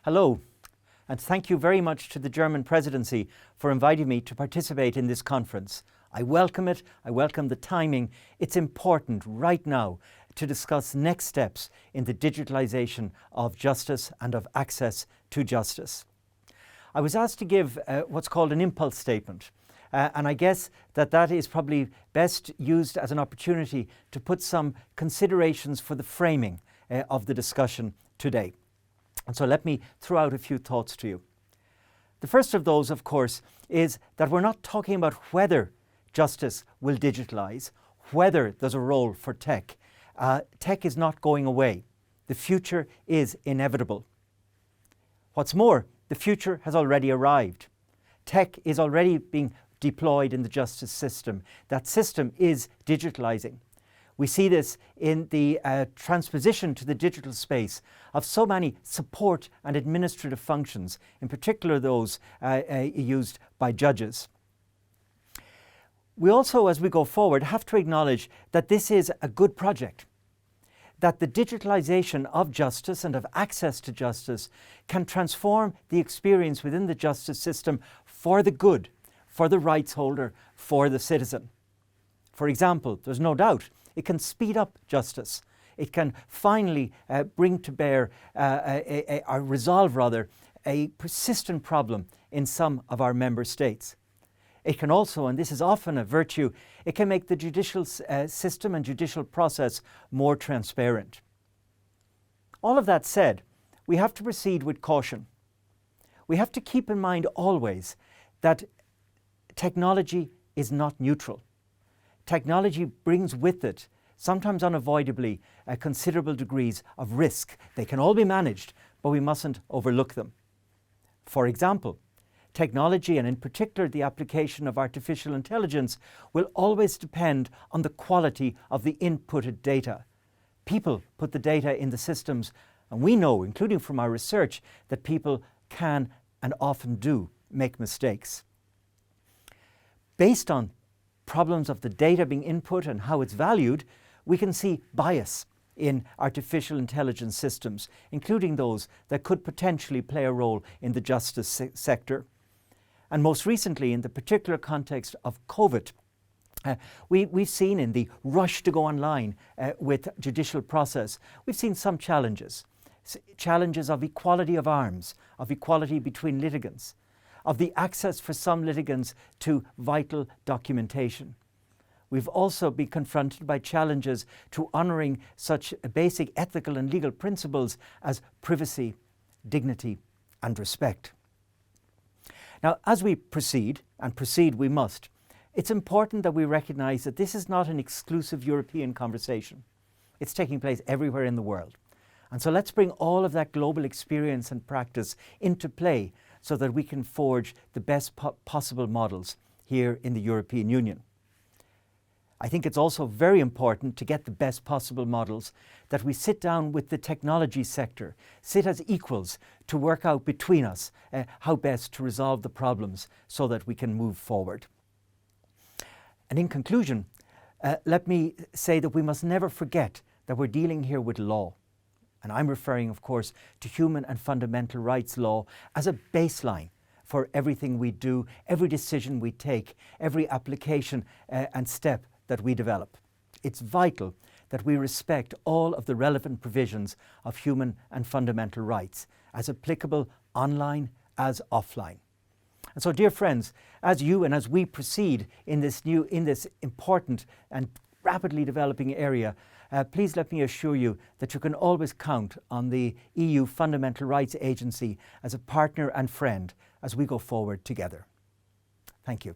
Hello, and thank you very much to the German Presidency for inviting me to participate in this conference. I welcome it, I welcome the timing. It's important right now to discuss next steps in the digitalisation of justice and of access to justice. I was asked to give what's called an impulse statement. And I guess that is probably best used as an opportunity to put some considerations for the framing of the discussion today. And so let me throw out a few thoughts to you. The first of those, of course, is that we're not talking about whether justice will digitalise, whether there's a role for tech. Tech is not going away. The future is inevitable. What's more, the future has already arrived. Tech is already being deployed in the justice system. That system is digitalising. We see this in the transposition to the digital space of so many support and administrative functions, in particular those used by judges. We also, as we go forward, have to acknowledge that this is a good project, that the digitalisation of justice and of access to justice can transform the experience within the justice system for the good, for the rights holder, for the citizen. For example, there's no doubt it can speed up justice. It can finally bring to bear, or resolve rather, a persistent problem in some of our member states. It can also, and this is often a virtue, it can make the judicial system and judicial process more transparent. All of that said, we have to proceed with caution. We have to keep in mind always that technology is not neutral. Technology brings with it, sometimes unavoidably, considerable degrees of risk. They can all be managed, but we mustn't overlook them. For example, technology, and in particular the application of artificial intelligence, will always depend on the quality of the inputted data. People put the data in the systems, and we know, including from our research, that people can and often do make mistakes. Based on problems of the data being input and how it's valued, we can see bias in artificial intelligence systems, including those that could potentially play a role in the justice sector. And most recently, in the particular context of COVID, we've seen in the rush to go online with judicial process, we've seen some challenges. Challenges of equality of arms, of equality between litigants, of the access for some litigants to vital documentation. We've also been confronted by challenges to honouring such basic ethical and legal principles as privacy, dignity and respect. Now, as we proceed, and proceed we must, it's important that we recognise that this is not an exclusive European conversation. It's taking place everywhere in the world. And so let's bring all of that global experience and practice into play so that we can forge the best possible models here in the European Union. I think it's also very important to get the best possible models that we sit down with the technology sector, sit as equals to work out between us how best to resolve the problems so that we can move forward. And in conclusion, let me say that we must never forget that we're dealing here with law. And I'm referring, of course, to human and fundamental rights law as a baseline for everything we do, every decision we take, every application and step that we develop. It's vital that we respect all of the relevant provisions of human and fundamental rights, as applicable online as offline. And so, dear friends, as you and as we proceed in this important and rapidly developing area, please let me assure you that you can always count on the EU Fundamental Rights Agency as a partner and friend as we go forward together. Thank you.